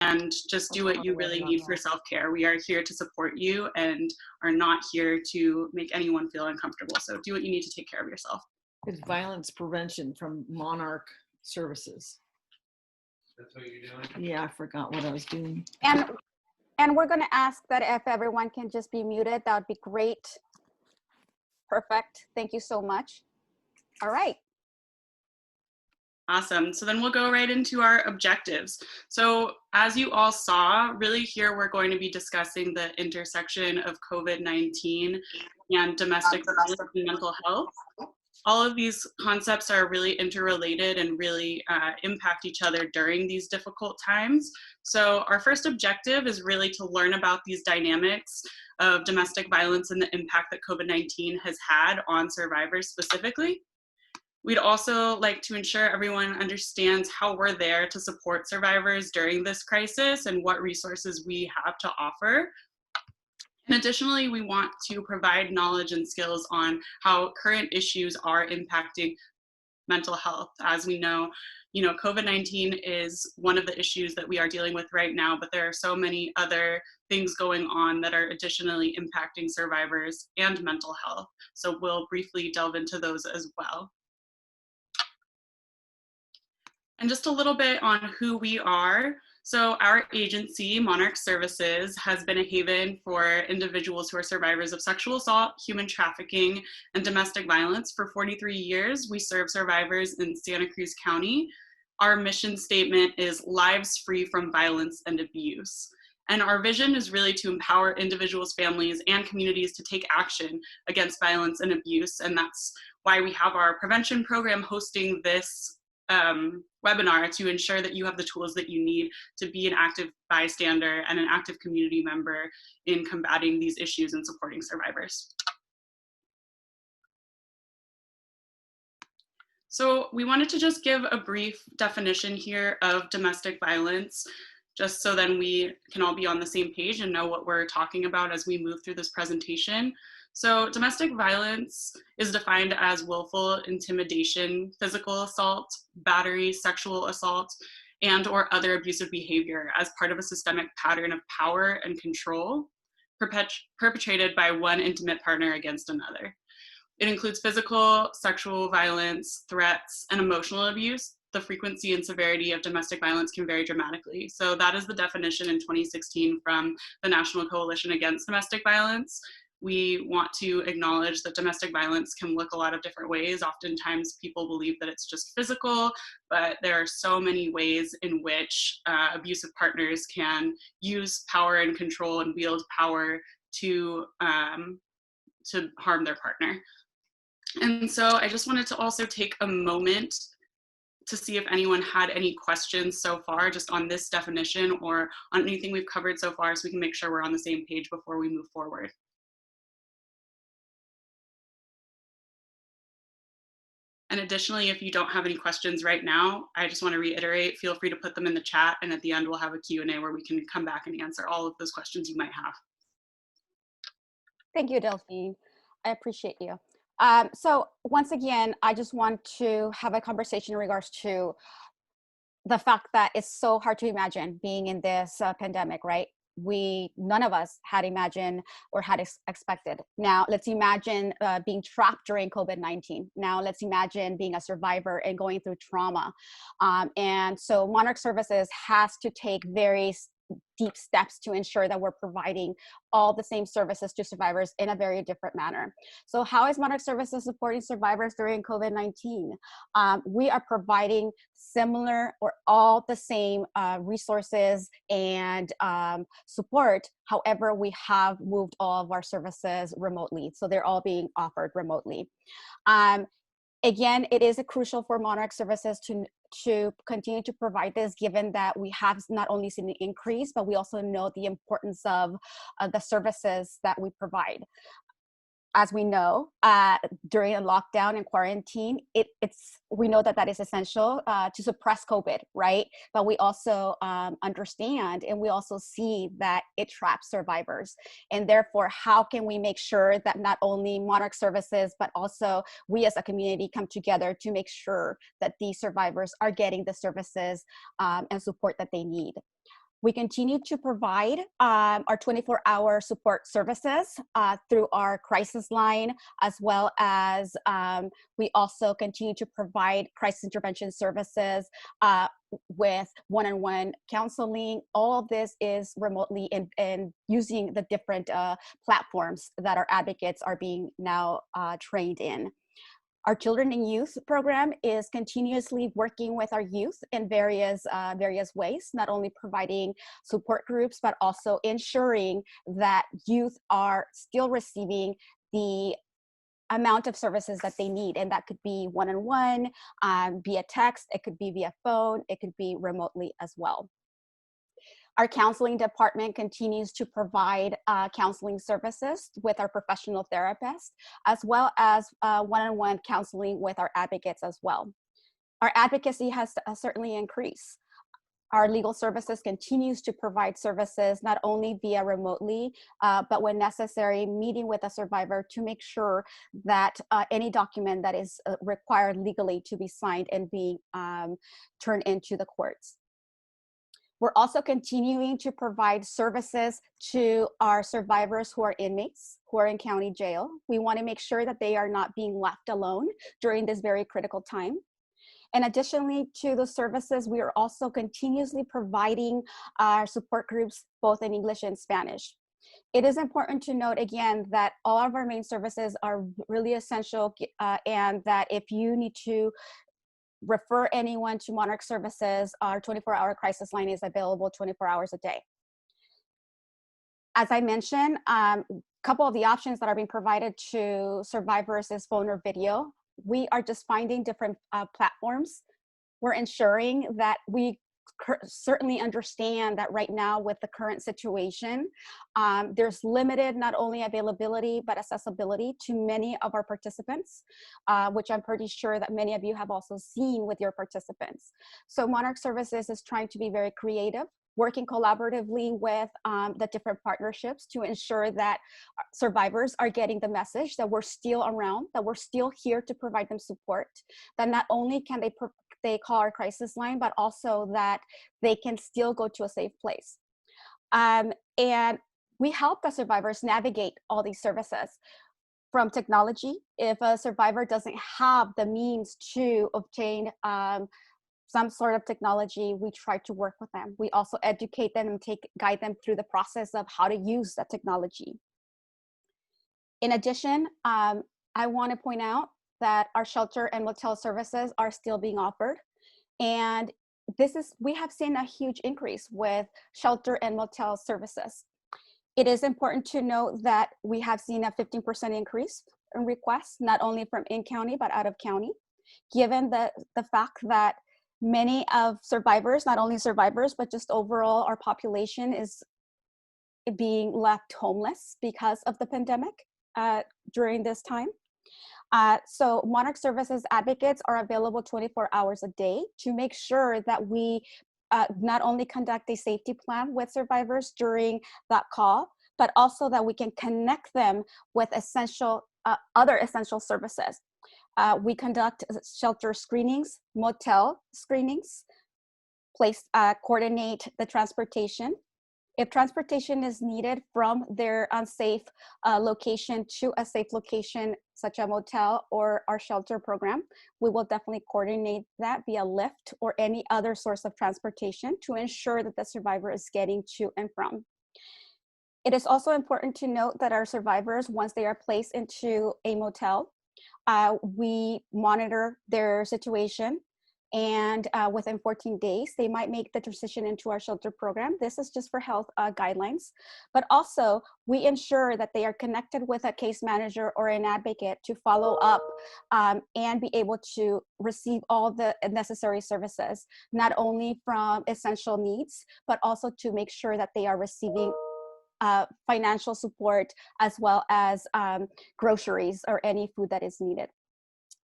and just do what you really need for self-care. We are here to support you and are not here to make anyone feel uncomfortable. So do what you need to take care of yourself. It's violence prevention from Monarch Services. That's what you're doing? Yeah, I forgot what I was doing. And we're going to ask that if everyone can just be muted, that would be great. Perfect. Thank you so much. All right. Awesome. So then we'll go right into our objectives. So as you all saw, really here we're going to be discussing the intersection of COVID-19 and domestic violence and mental health. All of these concepts are really interrelated and really impact each other during these difficult times. So our first objective is really to learn about these dynamics of domestic violence and the impact that COVID-19 has had on survivors specifically. We'd also like to ensure everyone understands how we're there to support survivors during this crisis and what resources we have to offer. And additionally, we want to provide knowledge and skills on how current issues are impacting mental health. As we know, COVID-19 is one of the issues that we are dealing with right now, but there are so many other things going on that are additionally impacting survivors and mental health. So we'll briefly delve into those as well. And just a little bit on who we are. So our agency, Monarch Services, has been a haven for individuals who are survivors of sexual assault, human trafficking, and domestic violence. For 43 years, we serve survivors in Santa Cruz County. Our mission statement is lives free from violence and abuse. And our vision is really to empower individuals, families, and communities to take action against violence and abuse. And that's why we have our prevention program hosting this webinar, to ensure that you have the tools that you need to be an active bystander and an active community member in combating these issues and supporting survivors. So we wanted to just give a brief definition here of domestic violence, just so then we can all be on the same page and know what we're talking about as we move through this presentation. So domestic violence is defined as willful intimidation, physical assault, battery, sexual assault, and or other abusive behavior as part of a systemic pattern of power and control perpetrated by one intimate partner against another. It includes physical, sexual violence, threats, and emotional abuse. The frequency and severity of domestic violence can vary dramatically. So that is the definition in 2016 from the National Coalition Against Domestic Violence. We want to acknowledge that domestic violence can look a lot of different ways. Oftentimes people believe that it's just physical, but there are so many ways in which abusive partners can use power and control and wield power to harm their partner. And so I just wanted to also take a moment to see if anyone had any questions so far just on this definition or on anything we've covered so far, so we can make sure we're on the same page before we move forward. And additionally, if you don't have any questions right now, I just want to reiterate, feel free to put them in the chat, and at the end we'll have a Q&A where we can come back and answer all of those questions you might have. Thank you, Delphine. I appreciate you. So once again, I just want to have a conversation in regards to the fact that it's so hard to imagine being in this pandemic, right? None of us had imagined or had expected. Now let's imagine being trapped during COVID-19. Now let's imagine being a survivor and going through trauma. And so Monarch Services has to take very deep steps to ensure that we're providing all the same services to survivors in a very different manner. So how is Monarch Services supporting survivors during COVID-19? We are providing similar or all the same resources and support. However, we have moved all of our services remotely. So they're all being offered remotely. Again, it is crucial for Monarch Services to continue to provide this, given that we have not only seen the increase, but we also know the importance of the services that we provide. As we know, during a lockdown and quarantine, we know that is essential to suppress COVID, right? But we also understand and we also see that it traps survivors. And therefore, how can we make sure that not only Monarch Services, but also we as a community come together to make sure that these survivors are getting the services and support that they need? We continue to provide our 24-hour support services through our crisis line, as well as we also continue to provide crisis intervention services with one-on-one counseling. All of this is remotely and using the different platforms that our advocates are being now trained in. Our children and youth program is continuously working with our youth in various ways, not only providing support groups, but also ensuring that youth are still receiving the amount of services that they need. And that could be one-on-one, via text, it could be via phone, it could be remotely as well. Our counseling department continues to provide counseling services with our professional therapists, as well as one-on-one counseling with our advocates as well. Our advocacy has certainly increased. Our legal services continues to provide services not only via remotely, but when necessary, meeting with a survivor to make sure that any document that is required legally to be signed and be turned into the courts. We're also continuing to provide services to our survivors who are inmates, who are in county jail. We want to make sure that they are not being left alone during this very critical time. And additionally to the services, we are also continuously providing our support groups both in English and Spanish. It is important to note again that all of our main services are really essential, and that if you need to refer anyone to Monarch Services, our 24-hour crisis line is available 24 hours a day. As I mentioned, a couple of the options that are being provided to survivors is phone or video. We are just finding different platforms. We're ensuring that we certainly understand that right now with the current situation, there's limited not only availability, but accessibility to many of our participants, which I'm pretty sure that many of you have also seen with your participants. So Monarch Services is trying to be very creative, working collaboratively with the different partnerships to ensure that survivors are getting the message that we're still around, that we're still here to provide them support, that not only can they call our crisis line, but also that they can still go to a safe place. And we help the survivors navigate all these services. From technology, if a survivor doesn't have the means to obtain some sort of technology, we try to work with them. We also educate them and guide them through the process of how to use that technology. In addition, I want to point out that our shelter and motel services are still being offered. And we have seen a huge increase with shelter and motel services. It is important to note that we have seen a 15% increase in requests, not only from in-county, but out of county, given the fact that many of survivors, not only survivors, but just overall our population is being left homeless because of the pandemic during this time. So Monarch Services advocates are available 24 hours a day to make sure that we not only conduct a safety plan with survivors during that call, but also that we can connect them with other essential services. We conduct shelter screenings, motel screenings, coordinate the transportation. If transportation is needed from their unsafe location to a safe location, such as a motel or our shelter program, we will definitely coordinate that via Lyft or any other source of transportation to ensure that the survivor is getting to and from. It is also important to note that our survivors, once they are placed into a motel, we monitor their situation, and within 14 days, they might make the transition into our shelter program. This is just for health guidelines, but also we ensure that they are connected with a case manager or an advocate to follow up and be able to receive all the necessary services, not only from essential needs, but also to make sure that they are receiving financial support, as well as groceries or any food that is needed.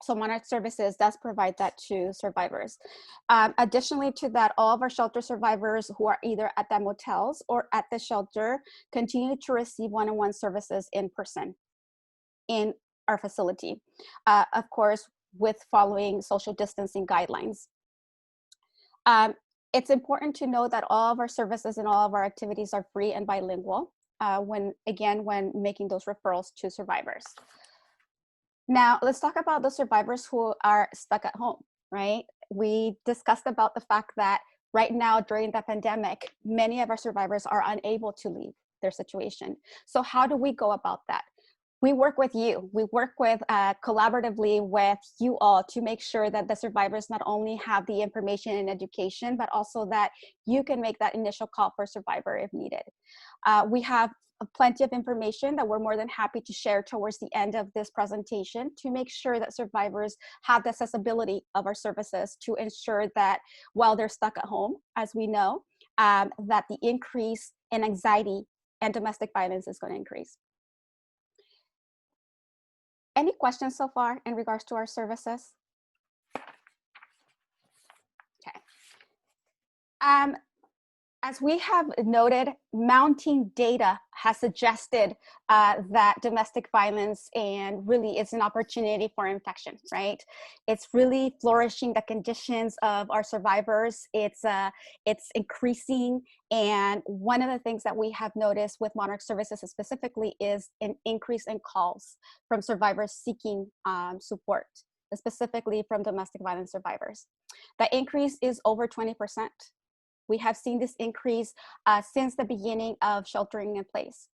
So Monarch Services does provide that to survivors. Additionally to that, all of our shelter survivors who are either at the motels or at the shelter continue to receive one-on-one services in person in our facility, of course, with following social distancing guidelines. It's important to know that all of our services and all of our activities are free and bilingual when making those referrals to survivors. Now, let's talk about the survivors who are stuck at home, right? We discussed about the fact that right now during the pandemic, many of our survivors are unable to leave their situation. So how do we go about that? We work with you. We work with collaboratively with you all to make sure that the survivors not only have the information and education, but also that you can make that initial call for survivor if needed. We have plenty of information that we're more than happy to share towards the end of this presentation to make sure that survivors have the accessibility of our services to ensure that while they're stuck at home, as we know, that the increase in anxiety and domestic violence is going to increase. Any questions so far in regards to our services? Okay. As we have noted, mounting data has suggested that domestic violence and really is an opportunity for infection, right? It's really flourishing the conditions of our survivors. It's increasing. And one of the things that we have noticed with Monarch Services specifically is an increase in calls from survivors seeking support, specifically from domestic violence survivors. The increase is over 20%. We have seen this increase since the beginning of sheltering in place.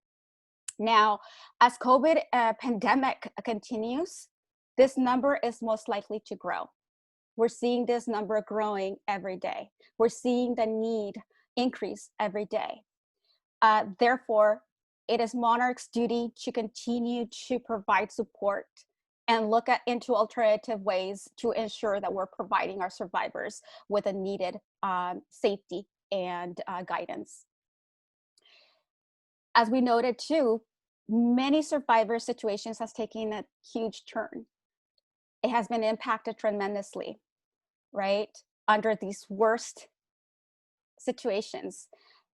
Now, as COVID pandemic continues, this number is most likely to grow. We're seeing this number growing every day. We're seeing the need increase every day. Therefore, it is Monarch's duty to continue to provide support and look into alternative ways to ensure that we're providing our survivors with a needed safety and guidance. As we noted too, many survivor situations has taken a huge turn. It has been impacted tremendously, right? Under these worst situations.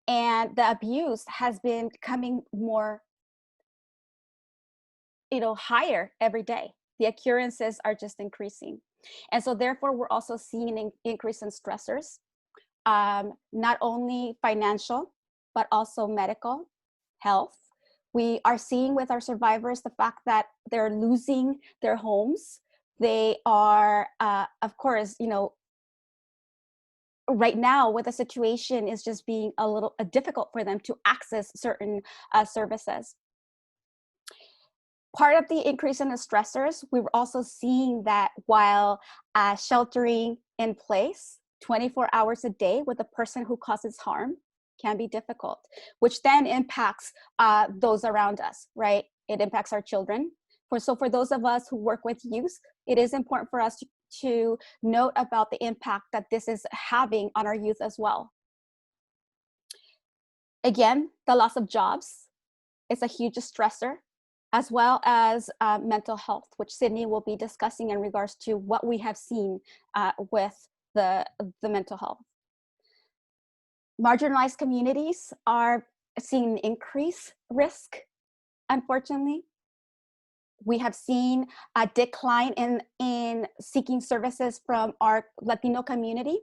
And the abuse has been becoming more, higher every day. The occurrences are just increasing. And so therefore, we're also seeing an increase in stressors, not only financial, but also medical, health. We are seeing with our survivors the fact that they're losing their homes. They are, of course, right now with the situation is just being a little difficult for them to access certain services. Part of the increase in the stressors, we were also seeing that while sheltering in place 24 hours a day with a person who causes harm can be difficult, which then impacts those around us, right? It impacts our children. So for those of us who work with youth, it is important for us to note about the impact that this is having on our youth as well. Again, the loss of jobs is a huge stressor, as well as mental health, which Sydney will be discussing in regards to what we have seen with the mental health. Marginalized communities are seeing an increased risk, unfortunately. We have seen a decline in seeking services from our Latino community.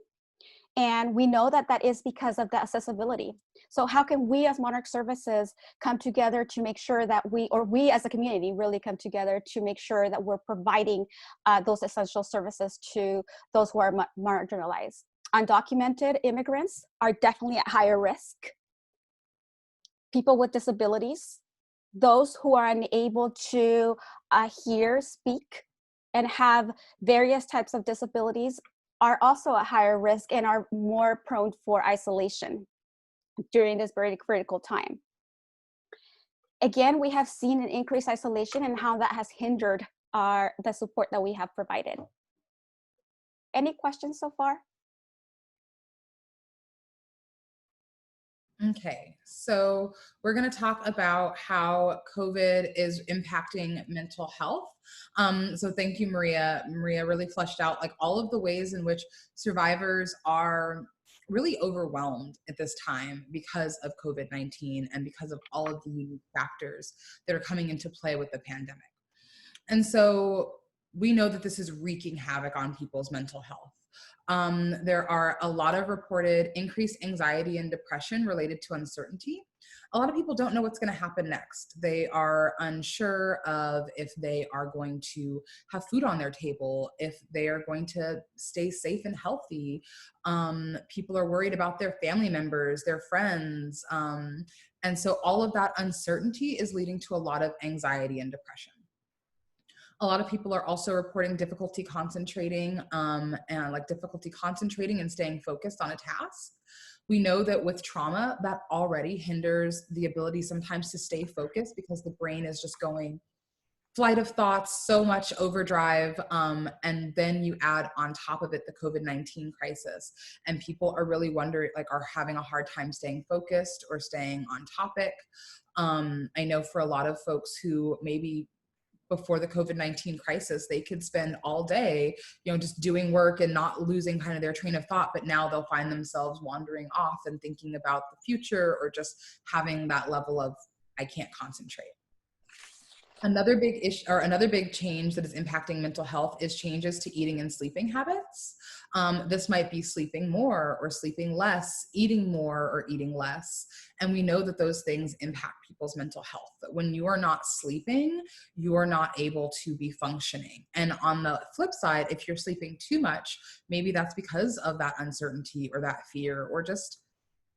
And we know that that is because of the accessibility. So how can we as Monarch Services come together to make sure that we as a community really come together to make sure that we're providing those essential services to those who are marginalized? Undocumented immigrants are definitely at higher risk. People with disabilities, those who are unable to hear, speak, and have various types of disabilities are also at higher risk and are more prone for isolation during this very critical time. Again, we have seen an increased isolation and how that has hindered the support that we have provided. Any questions so far? Okay, so we're going to talk about how COVID is impacting mental health. So thank you, Maria. Maria really fleshed out like all of the ways in which survivors are really overwhelmed at this time because of COVID-19 and because of all of the unique factors that are coming into play with the pandemic. And so we know that this is wreaking havoc on people's mental health. There are a lot of reported increased anxiety and depression related to uncertainty. A lot of people don't know what's going to happen next. They are unsure of if they are going to have food on their table, if they are going to stay safe and healthy. People are worried about their family members, their friends. And so all of that uncertainty is leading to a lot of anxiety and depression. A lot of people are also reporting difficulty concentrating and staying focused on a task. We know that with trauma, that already hinders the ability sometimes to stay focused because the brain is just going flight of thoughts, so much overdrive. And then you add on top of it the COVID-19 crisis, and people are really wondering, like, are having a hard time staying focused or staying on topic. I know for a lot of folks who maybe before the COVID-19 crisis, they could spend all day, just doing work and not losing kind of their train of thought, but now they'll find themselves wandering off and thinking about the future or just having that level of, I can't concentrate. Another big issue or another big change that is impacting mental health is changes to eating and sleeping habits. This might be sleeping more or sleeping less, eating more or eating less. And we know that those things impact people's mental health. That when you are not sleeping, you are not able to be functioning. And on the flip side, if you're sleeping too much, maybe that's because of that uncertainty or that fear, or just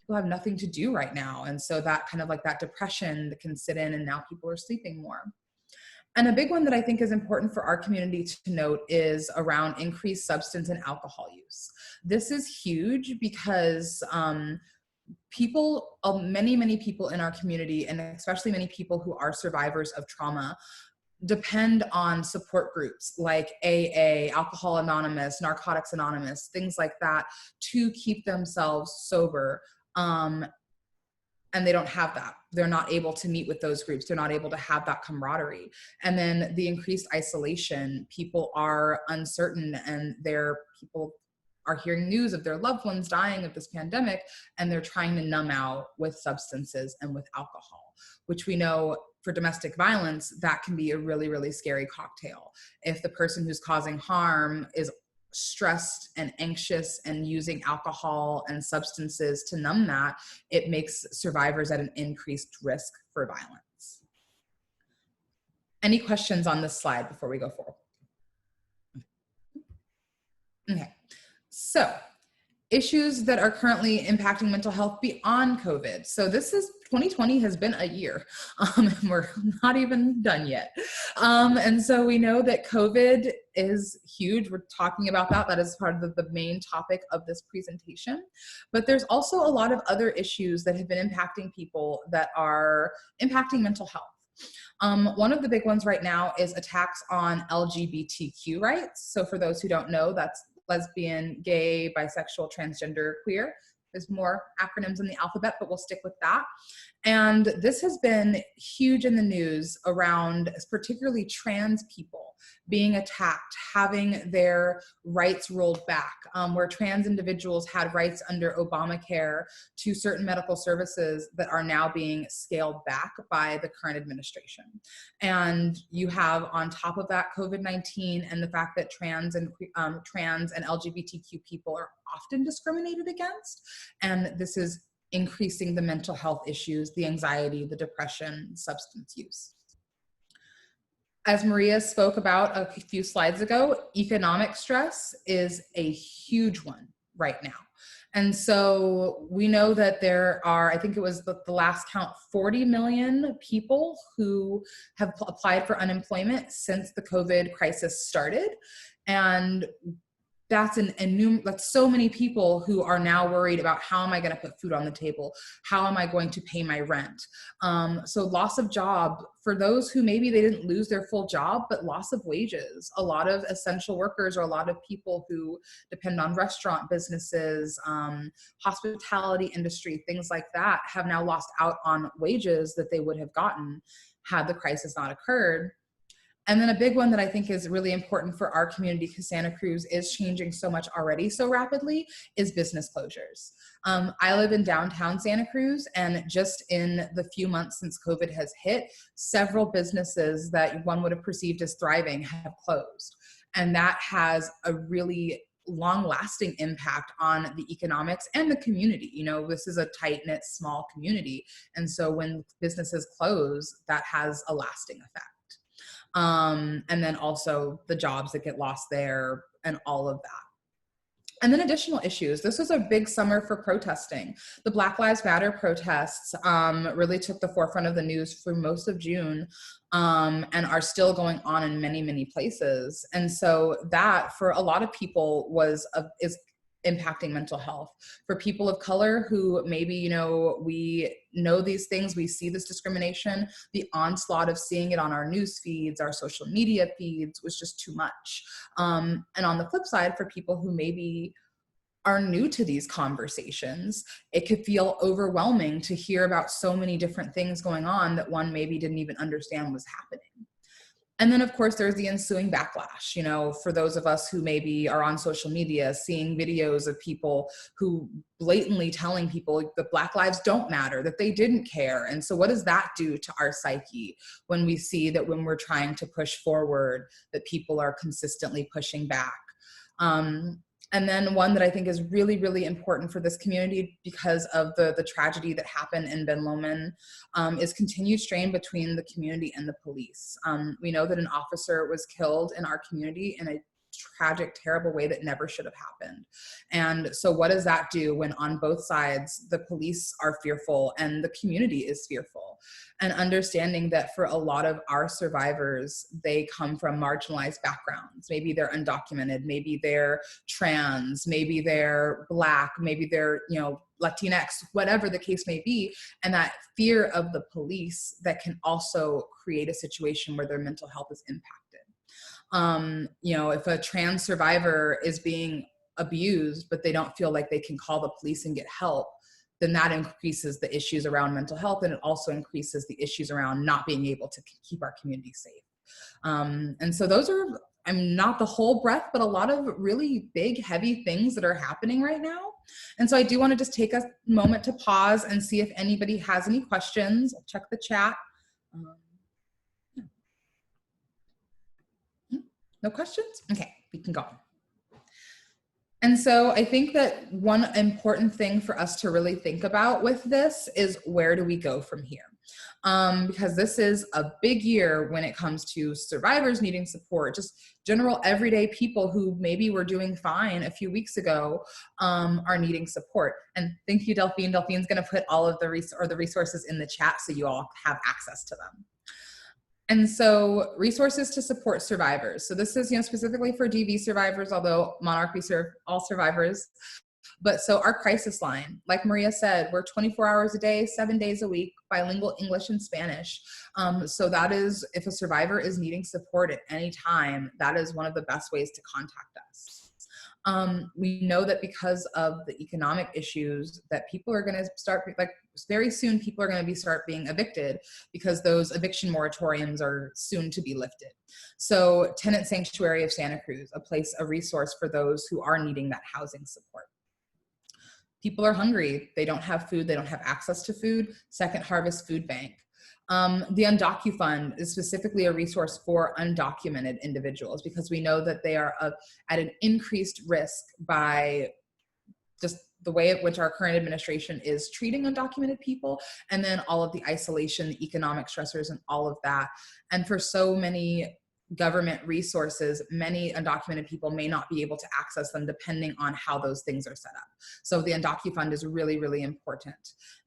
people have nothing to do right now. And so that kind of like that depression that can sit in, and now people are sleeping more. And a big one that I think is important for our community to note is around increased substance and alcohol use. This is huge because many people in our community, and especially many people who are survivors of trauma, depend on support groups like AA, Alcohol Anonymous, Narcotics Anonymous, things like that, to keep themselves sober. And they don't have that. They're not able to meet with those groups. They're not able to have that camaraderie. And then the increased isolation, people are uncertain, and people are hearing news of their loved ones dying of this pandemic, and they're trying to numb out with substances and with alcohol, which we know for domestic violence, that can be a really, really scary cocktail. If the person who's causing harm is stressed and anxious and using alcohol and substances to numb that, it makes survivors at an increased risk for violence. Any questions on this slide before we go forward? Okay, so issues that are currently impacting mental health beyond COVID. So 2020 has been a year, and we're not even done yet. And so we know that COVID is huge. We're talking about that. That is part of the main topic of this presentation. But there's also a lot of other issues that have been impacting people that are impacting mental health. One of the big ones right now is attacks on LGBTQ rights. So for those who don't know, that's lesbian, gay, bisexual, transgender, queer. There's more acronyms in the alphabet, but we'll stick with that. And this has been huge in the news around particularly trans people being attacked, having their rights rolled back, where trans individuals had rights under Obamacare to certain medical services that are now being scaled back by the current administration. And you have on top of that COVID-19 and the fact that trans and LGBTQ people are often discriminated against. And this is increasing the mental health issues, the anxiety, the depression, substance use. As Maria spoke about a few slides ago, economic stress is a huge one right now. And so we know that there are, I think it was the last count, 40 million people who have applied for unemployment since the COVID crisis started. And that's that's so many people who are now worried about, how am I going to put food on the table? How am I going to pay my rent? So loss of job for those who maybe they didn't lose their full job, but loss of wages. A lot of essential workers, or a lot of people who depend on restaurant businesses, hospitality industry, things like that, have now lost out on wages that they would have gotten had the crisis not occurred. And then a big one that I think is really important for our community, because Santa Cruz is changing so much already so rapidly, is business closures. I live in downtown Santa Cruz, and just in the few months since COVID has hit, several businesses that one would have perceived as thriving have closed. And that has a really long-lasting impact on the economics and the community. You know, this is a tight-knit, small community. And so when businesses close, that has a lasting effect. And then also the jobs that get lost there and all of that. And then additional issues. This was a big summer for protesting. The Black Lives Matter protests really took the forefront of the news for most of June, and are still going on in many, many places. And so that, for a lot of people, is impacting mental health. For people of color who maybe, you know, we know these things, we see this discrimination, the onslaught of seeing it on our news feeds, our social media feeds was just too much. And on the flip side, for people who maybe are new to these conversations, it could feel overwhelming to hear about so many different things going on that one maybe didn't even understand was happening. And then, of course, there's the ensuing backlash, you know, for those of us who maybe are on social media, seeing videos of people who blatantly telling people that Black lives don't matter, that they didn't care. And so what does that do to our psyche when we see that when we're trying to push forward, that people are consistently pushing back? And then one that I think is really, really important for this community because of the tragedy that happened in Ben Lomond is continued strain between the community and the police. We know that an officer was killed in our community in a tragic, terrible way that never should have happened. And so what does that do when on both sides, the police are fearful and the community is fearful? And understanding that for a lot of our survivors, they come from marginalized backgrounds. Maybe they're undocumented, maybe they're trans, maybe they're Black, maybe they're, you know, Latinx, whatever the case may be. And that fear of the police that can also create a situation where their mental health is impacted. You know, if a trans survivor is being abused, but they don't feel like they can call the police and get help, then that increases the issues around mental health. And it also increases the issues around not being able to keep our community safe. And so those are, I'm not the whole breadth, but a lot of really big, heavy things that are happening right now. And so I do want to just take a moment to pause and see if anybody has any questions. I'll check the chat. No questions? Okay, we can go. And so I think that one important thing for us to really think about with this is where do we go from here? Because this is a big year when it comes to survivors needing support, just general everyday people who maybe were doing fine a few weeks ago are needing support. And thank you, Delphine. Delphine's gonna put all of the resources in the chat so you all have access to them. And so resources to support survivors. So this is, you know, specifically for DV survivors, although Monarch, we serve all survivors. But so our crisis line, like Maria said, we're 24 hours a day, 7 days a week, bilingual English and Spanish. So that is, if a survivor is needing support at any time, that is one of the best ways to contact us. We know that because of the economic issues that people are going to start, like very soon, people are going to start being evicted because those eviction moratoriums are soon to be lifted. So Tenant Sanctuary of Santa Cruz, a resource for those who are needing that housing support. People are hungry. They don't have food. They don't have access to food. Second Harvest Food Bank. The Undocu Fund is specifically a resource for undocumented individuals because we know that they are at an increased risk by just the way in which our current administration is treating undocumented people, and then all of the isolation, the economic stressors, and all of that. And for so many government resources, many undocumented people may not be able to access them depending on how those things are set up. So the Undocu Fund is really, really important.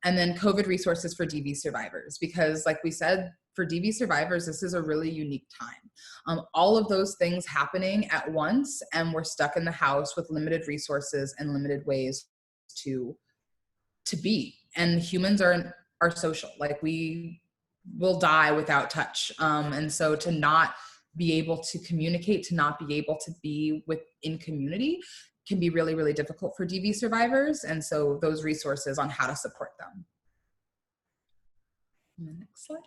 And then COVID resources for DV survivors, because like we said, for DV survivors, this is a really unique time. All of those things happening at once, and we're stuck in the house with limited resources and limited ways to be. And humans are social, like we will die without touch. And so to not be able to communicate, to not be able to be within community can be really, really difficult for DV survivors. And so those resources on how to support them. And the next slide.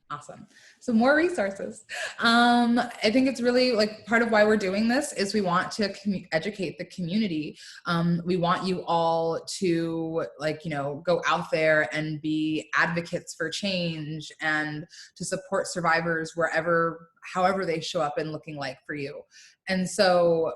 Awesome. So more resources. I think it's really like part of why we're doing this is we want to educate the community. We want you all to go out there and be advocates for change and to support survivors however they show up and looking like for you. And so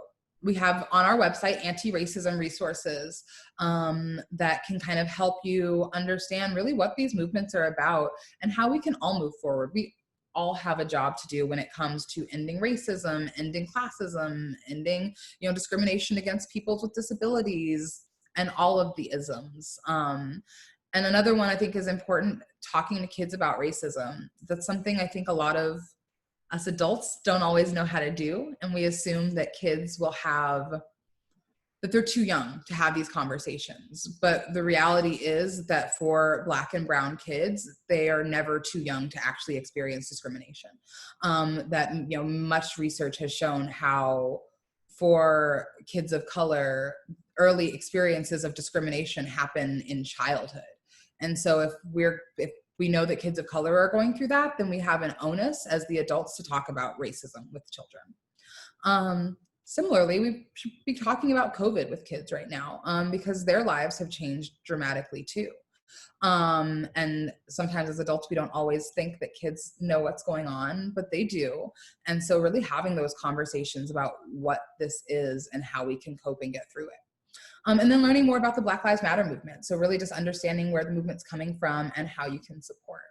we have on our website anti-racism resources that can kind of help you understand really what these movements are about and how we can all move forward. We all have a job to do when it comes to ending racism, ending classism, ending, discrimination against people with disabilities, and all of the isms. And another one I think is important, talking to kids about racism. That's something I think a lot of us adults don't always know how to do. And we assume that kids that they're too young to have these conversations. But the reality is that for Black and brown kids, they are never too young to actually experience discrimination. Much research has shown how for kids of color, early experiences of discrimination happen in childhood. And so if we know that kids of color are going through that, then we have an onus as the adults to talk about racism with children. Similarly, we should be talking about COVID with kids right now because their lives have changed dramatically too. And sometimes as adults, we don't always think that kids know what's going on, but they do. And so really having those conversations about what this is and how we can cope and get through it. And then learning more about the Black Lives Matter movement. So really just understanding where the movement's coming from and how you can support.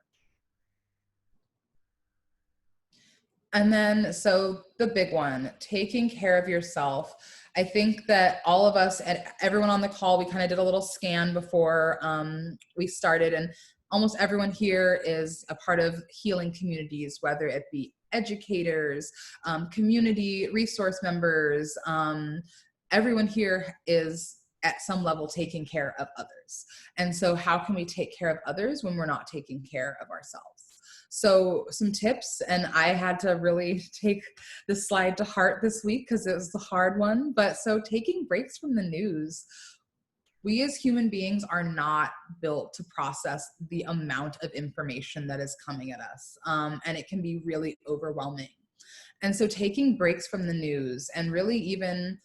And then, so the big one, taking care of yourself. I think that all of us and everyone on the call, we kind of did a little scan before we started, and almost everyone here is a part of healing communities, whether it be educators, community resource members. Everyone here is at some level taking care of others. And so how can we take care of others when we're not taking care of ourselves? So some tips, and I had to really take this slide to heart this week because it was the hard one, but so taking breaks from the news. We as human beings are not built to process the amount of information that is coming at us, and it can be really overwhelming. And so taking breaks from the news, and really even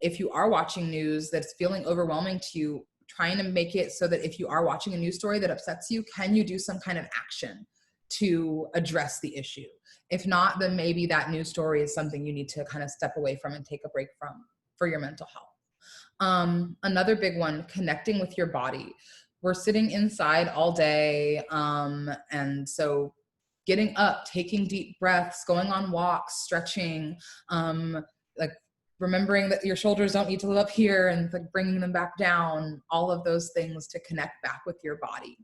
if you are watching news that's feeling overwhelming to you, trying to make it so that if you are watching a news story that upsets you, can you do some kind of action to address the issue? If not, then maybe that news story is something you need to kind of step away from and take a break from for your mental health. Another big one, connecting with your body. We're sitting inside all day, and so getting up, taking deep breaths, going on walks, stretching, remembering that your shoulders don't need to live up here, and bringing them back down, all of those things to connect back with your body.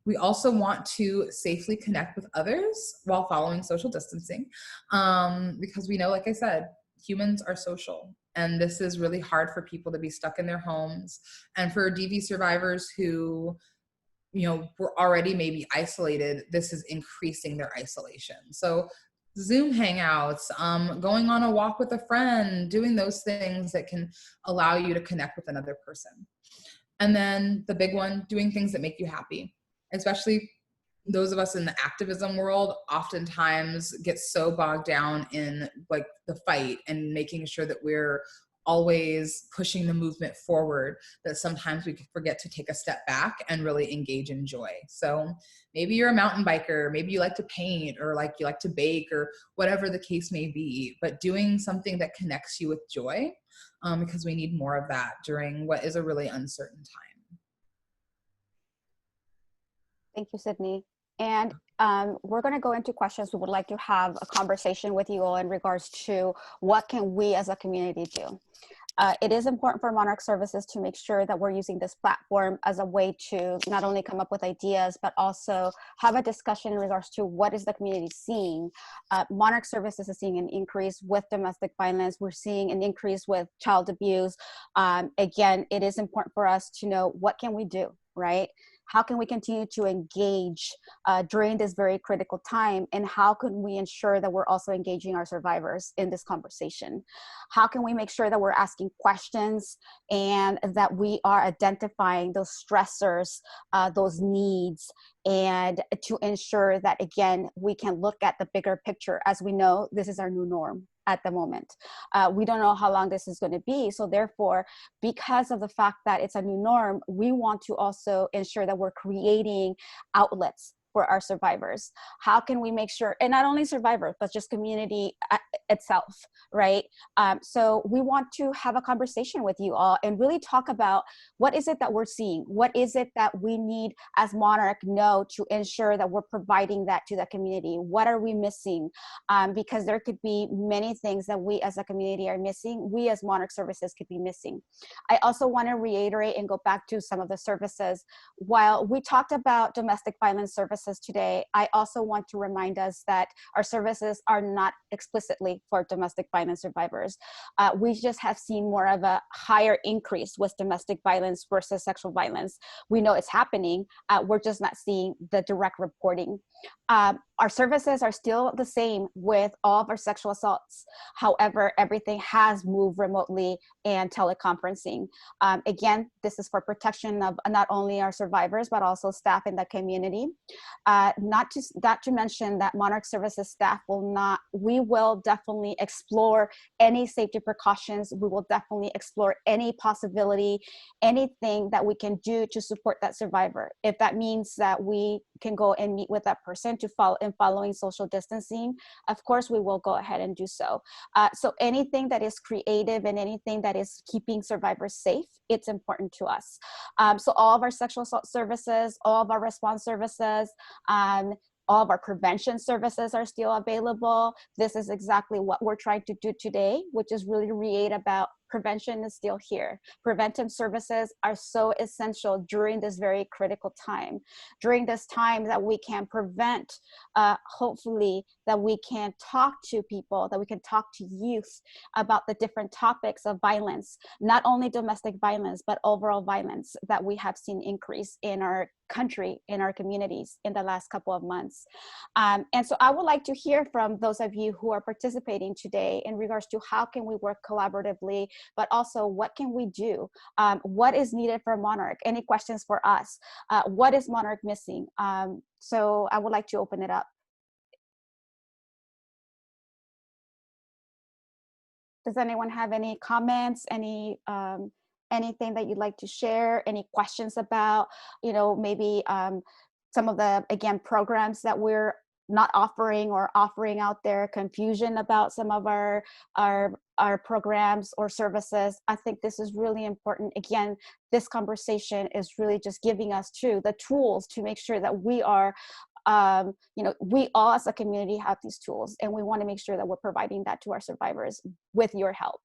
We also want to safely connect with others while following social distancing, because we know, like I said, humans are social, and this is really hard for people to be stuck in their homes. And for DV survivors who, were already maybe isolated, this is increasing their isolation. So Zoom hangouts, going on a walk with a friend, doing those things that can allow you to connect with another person. And then the big one, doing things that make you happy. Especially those of us in the activism world oftentimes get so bogged down in the fight and making sure that we're always pushing the movement forward that sometimes we forget to take a step back and really engage in joy. So maybe you're a mountain biker, maybe you like to paint, or you like to bake, or whatever the case may be, but doing something that connects you with joy, because we need more of that during what is a really uncertain time. Thank you, Sydney. And we're going to go into questions. We would like to have a conversation with you all in regards to what can we as a community do. It is important for Monarch Services to make sure that we're using this platform as a way to not only come up with ideas, but also have a discussion in regards to what is the community seeing. Monarch Services is seeing an increase with domestic violence. We're seeing an increase with child abuse. Again, it is important for us to know what can we do, right? How can we continue to engage during this very critical time? And how can we ensure that we're also engaging our survivors in this conversation? How can we make sure that we're asking questions and that we are identifying those stressors, those needs, and to ensure that, again, we can look at the bigger picture. As we know, this is our new norm at the moment. We don't know how long this is going to be. So therefore, because of the fact that it's a new norm, we want to also ensure that we're creating outlets for our survivors? How can we make sure, and not only survivors, but just community itself, right? So we want to have a conversation with you all and really talk about what is it that we're seeing? What is it that we need as Monarch know to ensure that we're providing that to the community? What are we missing? Because there could be many things that we as a community are missing. We as Monarch Services could be missing. I also want to reiterate and go back to some of the services. While we talked about domestic violence services today, I also want to remind us that our services are not explicitly for domestic violence survivors. We just have seen more of a higher increase with domestic violence versus sexual violence. We know it's happening. We're just not seeing the direct reporting. Our services are still the same with all of our sexual assaults. However, everything has moved remotely and teleconferencing. Again, this is for protection of not only our survivors, but also staff in the community. Not to mention that Monarch Services staff we will definitely explore any safety precautions. We will definitely explore any possibility, anything that we can do to support that survivor. If that means that we can go and meet with that person to follow in following social distancing, of course we will go ahead and do so. So anything that is creative and anything that is keeping survivors safe, it's important to us. So all of our sexual assault services, all of our response services, all of our prevention services are still available. This is exactly what we're trying to do today, which is really reiterate about prevention is still here. Preventive services are so essential during this very critical time. During this time that we can prevent, hopefully that we can talk to people, that we can talk to youth about the different topics of violence, not only domestic violence, but overall violence that we have seen increase in our country, in our communities in the last couple of months. And so I would like to hear from those of you who are participating today in regards to how can we work collaboratively, but also what can we do? What is needed for Monarch? Any questions for us? What is Monarch missing? So I would like to open it up. Does anyone have any comments, anything that you'd like to share, any questions about, maybe some of the, again, programs that we're not offering or offering out there, confusion about some of our programs or services? I think this is really important. Again, this conversation is really just giving us the tools to make sure that we are, we all as a community have these tools, and we want to make sure that we're providing that to our survivors with your help.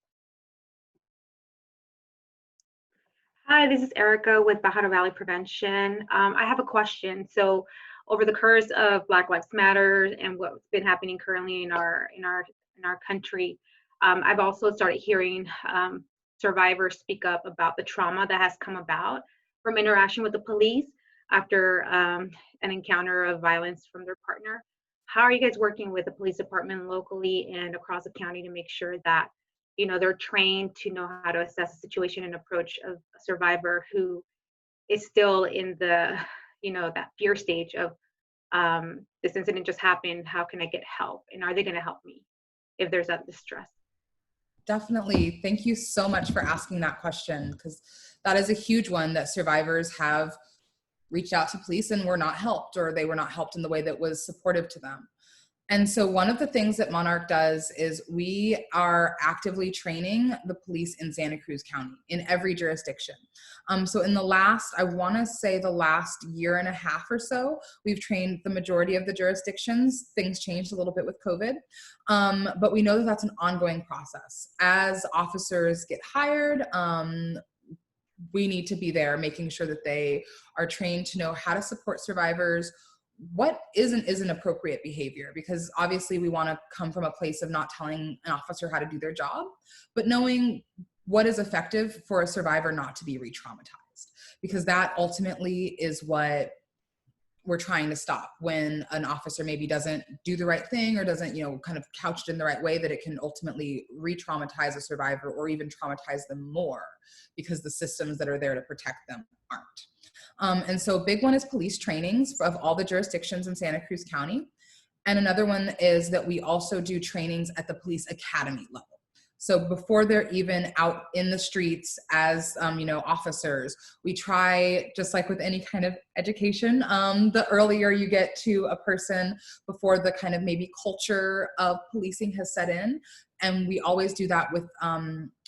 Hi, this is Erica with Bajada Valley Prevention. I have a question. So over the course of Black Lives Matter and what's been happening currently in our country, I've also started hearing survivors speak up about the trauma that has come about from interaction with the police after an encounter of violence from their partner. How are you guys working with the police department locally and across the county to make sure that they're trained to know how to assess the situation and approach of a survivor who is still in the, that fear stage of this incident just happened, how can I get help? And are they going to help me if there's that distress? Definitely. Thank you so much for asking that question, because that is a huge one that survivors have reached out to police and were not helped, or they were not helped in the way that was supportive to them. And so one of the things that Monarch does is we are actively training the police in Santa Cruz County in every jurisdiction. So in the last year and a half or so, we've trained the majority of the jurisdictions. Things changed a little bit with COVID, but we know that that's an ongoing process. As officers get hired, we need to be there making sure that they are trained to know how to support survivors, what isn't appropriate behavior, because obviously we want to come from a place of not telling an officer how to do their job, but knowing what is effective for a survivor not to be re-traumatized, because that ultimately is what we're trying to stop. When an officer maybe doesn't do the right thing or doesn't, kind of couched in the right way, that it can ultimately re-traumatize a survivor or even traumatize them more because the systems that are there to protect them aren't. And so a big one is police trainings of all the jurisdictions in Santa Cruz County. And another one is that we also do trainings at the police academy level. So before they're even out in the streets as, officers, we try, just like with any kind of education, the earlier you get to a person before the kind of maybe culture of policing has set in. And we always do that with,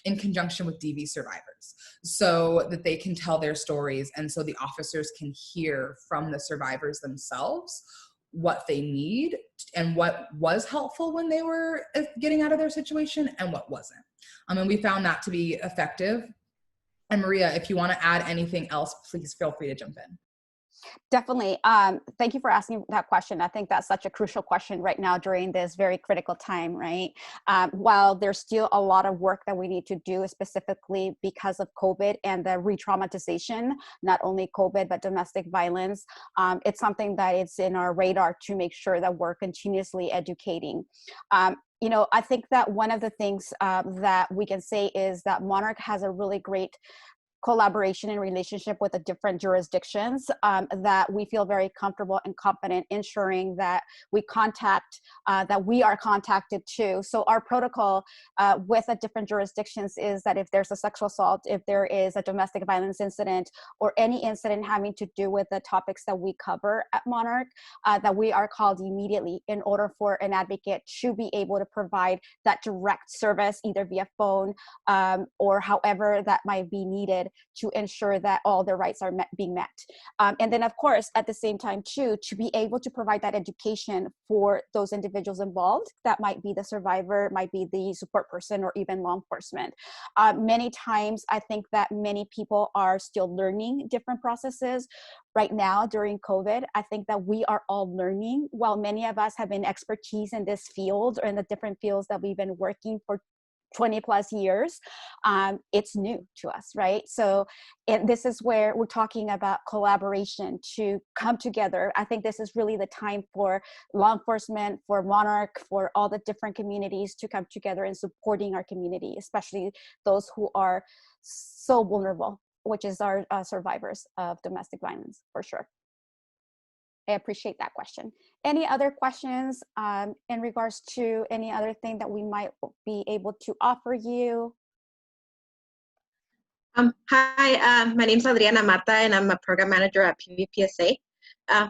in conjunction with DV survivors, so that they can tell their stories and so the officers can hear from the survivors themselves what they need and what was helpful when they were getting out of their situation and what wasn't. And we found that to be effective. And Maria, if you want to add anything else, please feel free to jump in. Definitely. Thank you for asking that question. I think that's such a crucial question right now during this very critical time, right? While there's still a lot of work that we need to do specifically because of COVID and the re-traumatization, not only COVID, but domestic violence, it's something that it's in our radar to make sure that we're continuously educating. I think that one of the things that we can say is that Monarch has a really great collaboration and relationship with the different jurisdictions that we feel very comfortable and confident ensuring that we are contacted too. So our protocol with the different jurisdictions is that if there's a sexual assault, if there is a domestic violence incident, or any incident having to do with the topics that we cover at Monarch, that we are called immediately in order for an advocate to be able to provide that direct service, either via phone or however that might be needed to ensure that all their rights are being met. And then of course, at the same time too, to be able to provide that education for those individuals involved, that might be the survivor, might be the support person, or even law enforcement. Many times, I think that many people are still learning different processes. Right now during COVID, I think that we are all learning. While many of us have been expertise in this field or in the different fields that we've been working for 20 plus years, it's new to us, right? So this is where we're talking about collaboration to come together. I think this is really the time for law enforcement, for Monarch, for all the different communities to come together and supporting our community, especially those who are so vulnerable, which is our survivors of domestic violence, for sure. I appreciate that question. Any other questions in regards to any other thing that we might be able to offer you? Hi, my name is Adriana Mata, and I'm a program manager at PVPSA.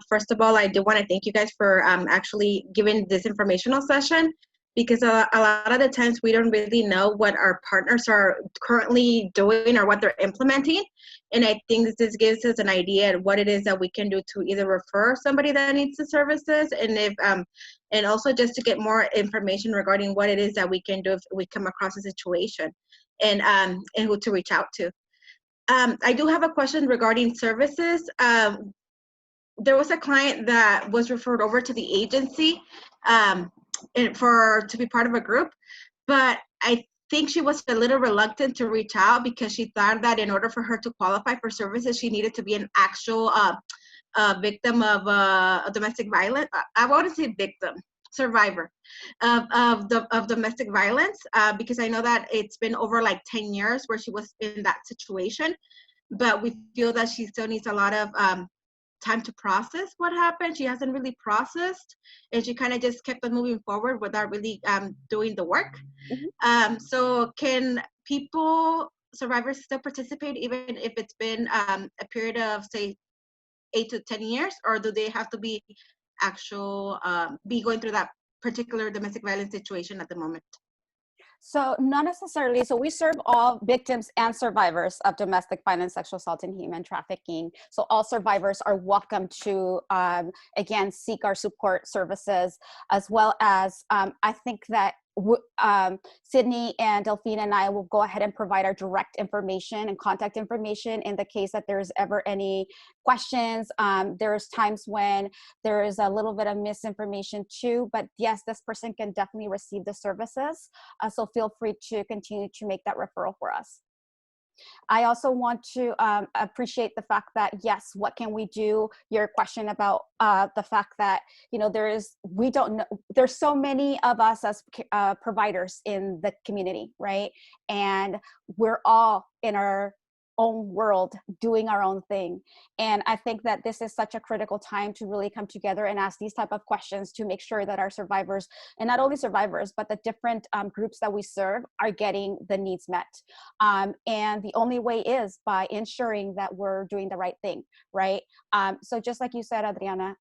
First of all, I do want to thank you guys for actually giving this informational session, because a lot of the times we don't really know what our partners are currently doing or what they're implementing. And I think this gives us an idea of what it is that we can do to either refer somebody that needs the services, and also just to get more information regarding what it is that we can do if we come across a situation, and who to reach out to. I do have a question regarding services. There was a client that was referred over to the agency to be part of a group, but I think she was a little reluctant to reach out because she thought that in order for her to qualify for services, she needed to be an actual victim of domestic violence. I want to say victim, survivor of domestic violence, because I know that it's been over like 10 years where she was in that situation, but we feel that she still needs a lot of time to process what happened. She hasn't really processed, and she kind of just kept on moving forward without really doing the work. Mm-hmm. So can survivors still participate even if it's been a period of say 8 to 10 years, or do they have to be be going through that particular domestic violence situation at the moment? So not necessarily. So we serve all victims and survivors of domestic violence, sexual assault, and human trafficking. So all survivors are welcome to, again, seek our support services, as well as I think that Sydney and Delphine and I will go ahead and provide our direct information and contact information in the case that there's ever any questions. There's times when there is a little bit of misinformation too, but yes, this person can definitely receive the services. So feel free to continue to make that referral for us. I also want to appreciate the fact that, yes, what can we do? Your question about the fact that, we don't know, there's so many of us as providers in the community, right? And we're all in our own world, doing our own thing. And I think that this is such a critical time to really come together and ask these type of questions to make sure that our survivors, and not only survivors, but the different groups that we serve are getting the needs met. And the only way is by ensuring that we're doing the right thing, right? So just like you said, Adriana,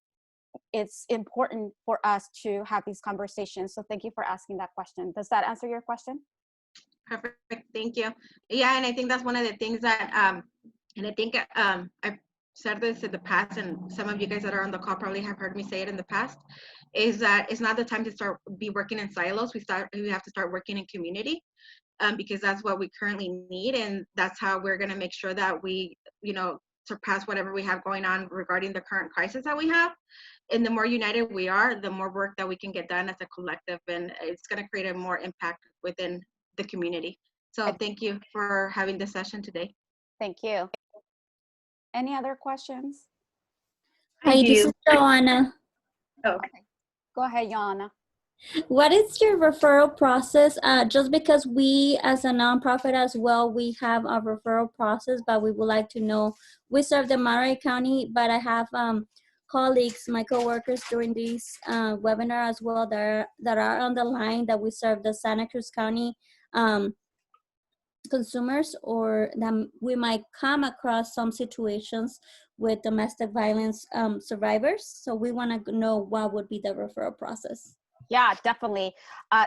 it's important for us to have these conversations. So thank you for asking that question. Does that answer your question? Perfect. Thank you. Yeah, and I think that's one of the things that, and I think I've said this in the past, and some of you guys that are on the call probably have heard me say it in the past, is that it's not the time to start be working in silos. We have to start working in community, because that's what we currently need, and that's how we're going to make sure that we, surpass whatever we have going on regarding the current crisis that we have. And the more united we are, the more work that we can get done as a collective, and it's going to create a more impact within the community. So thank you for having this session today. Thank you. Any other questions? Hi, this is Joanna. Oh, Go ahead, Joanna. What is your referral process? Just because we as a nonprofit as well, we have a referral process, but we would like to know, we serve the Monterey County, but I have colleagues, my coworkers during this webinar as well that are on the line that we serve the Santa Cruz County consumers, or that we might come across some situations with domestic violence survivors. So we want to know what would be the referral process. Yeah, definitely.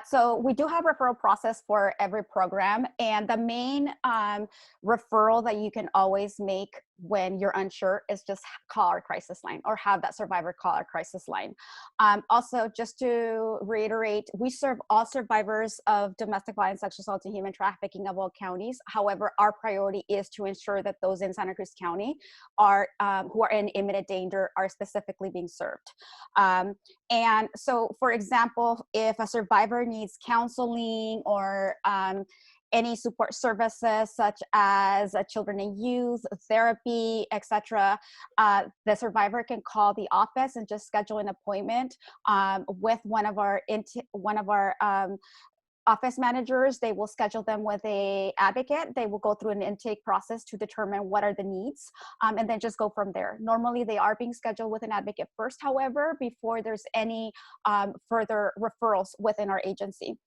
So we do have referral process for every program, and the main referral that you can always make when you're unsure is just call our crisis line, or have that survivor call our crisis line. Also, just to reiterate, we serve all survivors of domestic violence, sexual assault, and human trafficking of all counties. However, our priority is to ensure that those in Santa Cruz County are who are in imminent danger are specifically being served. And so, for example, if a survivor needs counseling or any support services such as children and youth, therapy, etc., the survivor can call the office and just schedule an appointment with one of our office managers. They will schedule them with an advocate. They will go through an intake process to determine what are the needs, and then just go from there. Normally, they are being scheduled with an advocate first, however, before there's any further referrals within our agency.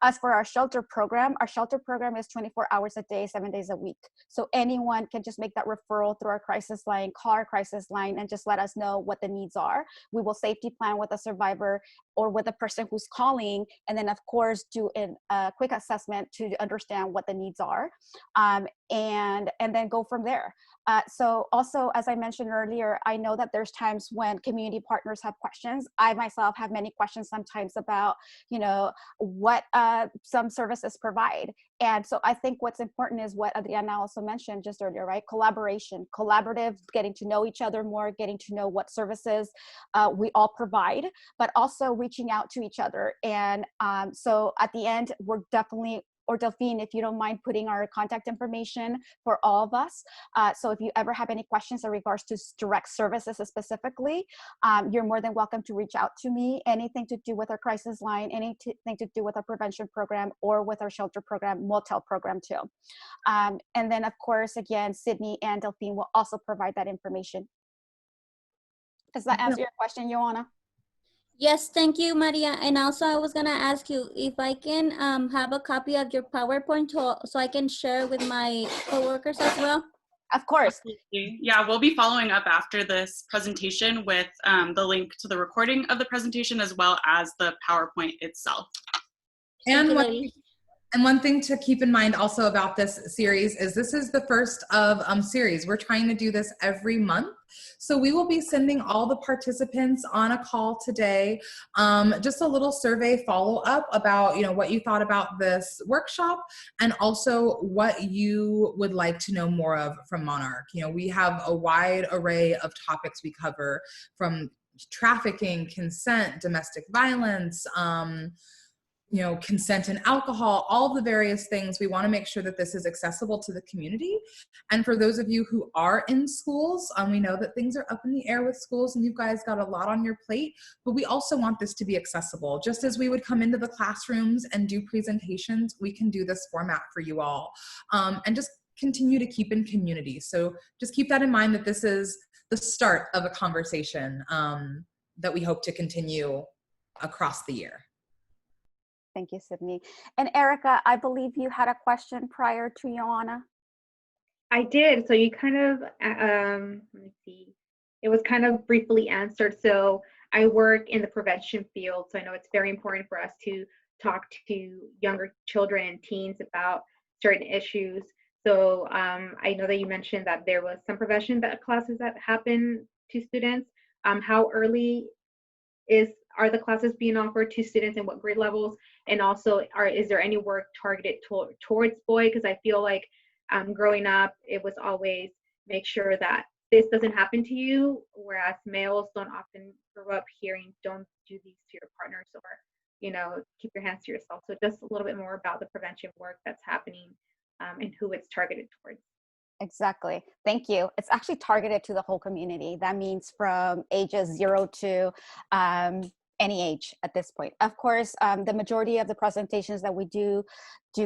As for our shelter program is 24 hours a day, 7 days a week. So anyone can just make that referral through our crisis line, call our crisis line, and just let us know what the needs are. We will safety plan with a survivor or with the person who's calling, and then of course do a quick assessment to understand what the needs are, and then go from there. So also, as I mentioned earlier, I know that there's times when community partners have questions. I myself have many questions sometimes about, what some services provide. And so I think what's important is what Adriana also mentioned just earlier, right? Collaborative, getting to know each other more, getting to know what services we all provide, but also reaching out to each other. And so at the end, we're definitely, or Delphine, if you don't mind putting our contact information for all of us. So if you ever have any questions in regards to direct services specifically, you're more than welcome to reach out to me. Anything to do with our crisis line, anything to do with our prevention program, or with our shelter program, motel program too. And then of course, again, Sydney and Delphine will also provide that information. Does that answer your question, Joanna? Yes, thank you, Maria. And also I was gonna ask you if I can have a copy of your PowerPoint so I can share with my coworkers as well. Of course. Yeah, we'll be following up after this presentation with the link to the recording of the presentation as well as the PowerPoint itself. And one thing to keep in mind also about this series is this is the first of series. We're trying to do this every month. So we will be sending all the participants on a call today, just a little survey follow-up about what you thought about this workshop, and also what you would like to know more of from Monarch. We have a wide array of topics we cover, from trafficking, consent, domestic violence, consent and alcohol, all the various things. We want to make sure that this is accessible to the community. And for those of you who are in schools, we know that things are up in the air with schools and you guys got a lot on your plate, but we also want this to be accessible. Just as we would come into the classrooms and do presentations, we can do this format for you all. And just continue to keep in community. So just keep that in mind, that this is the start of a conversation that we hope to continue across the year. Thank you, Sydney. And Erica, I believe you had a question prior to Joanna. I did. So you kind of, let me see, it was kind of briefly answered. So I work in the prevention field, so I know it's very important for us to talk to younger children and teens about certain issues. So I know that you mentioned that there was some prevention classes that happen to students. How early are the classes being offered to students, and what grade levels? And also, is there any work targeted towards boy? Because I feel like growing up, it was always make sure that this doesn't happen to you, whereas males don't often grow up hearing don't do these to your partners, or keep your hands to yourself. So just a little bit more about the prevention work that's happening and who it's targeted towards. Exactly. Thank you. It's actually targeted to the whole community. That means from ages 0 to any age at this point. Of course, the majority of the presentations that we do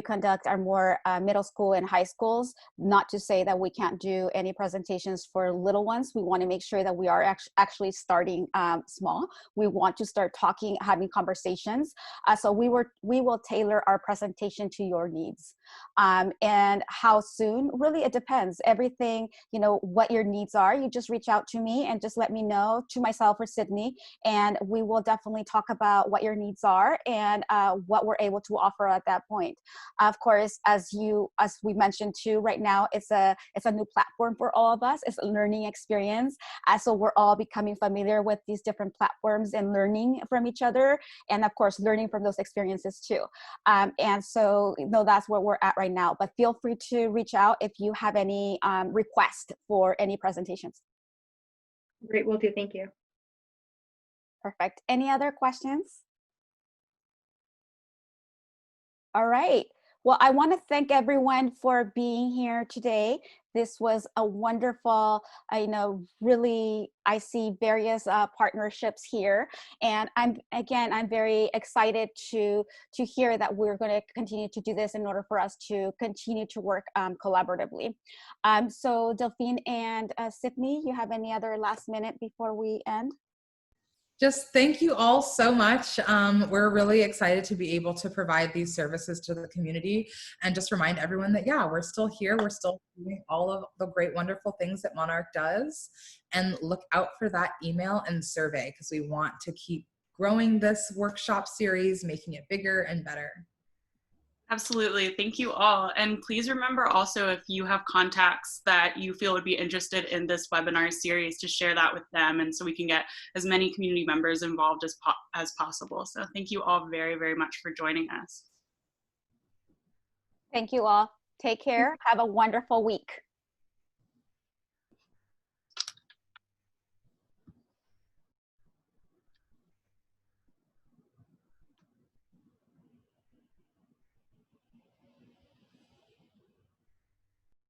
conduct are more middle school and high schools. Not to say that we can't do any presentations for little ones. We want to make sure that we are actually starting small. We want to start talking, having conversations. So we will tailor our presentation to your needs. And how soon, really it depends. Everything, what your needs are, you just reach out to me and just let me know, to myself or Sydney, and we will definitely talk about what your needs are and what we're able to offer at that point. Of course, as we mentioned too, right now it's a new platform for all of us. It's a learning experience. So we're all becoming familiar with these different platforms and learning from each other, and of course learning from those experiences too. And so that's where we're at right now. But feel free to reach out if you have any requests for any presentations. Great, will do. Thank you. Perfect. Any other questions? All right. Well, I want to thank everyone for being here today. This was a wonderful, really, I see various partnerships here. And I'm very excited to hear that we're going to continue to do this in order for us to continue to work collaboratively. So Delphine and Sydney, you have any other last minute before we end? Just thank you all so much. We're really excited to be able to provide these services to the community, and just remind everyone that, yeah, we're still here. We're still doing all of the great, wonderful things that Monarch does, and look out for that email and survey, because we want to keep growing this workshop series, making it bigger and better. Absolutely. Thank you all. And please remember also, if you have contacts that you feel would be interested in this webinar series, to share that with them, and so we can get as many community members involved as possible. So thank you all very, very much for joining us. Thank you all. Take care. Have a wonderful week.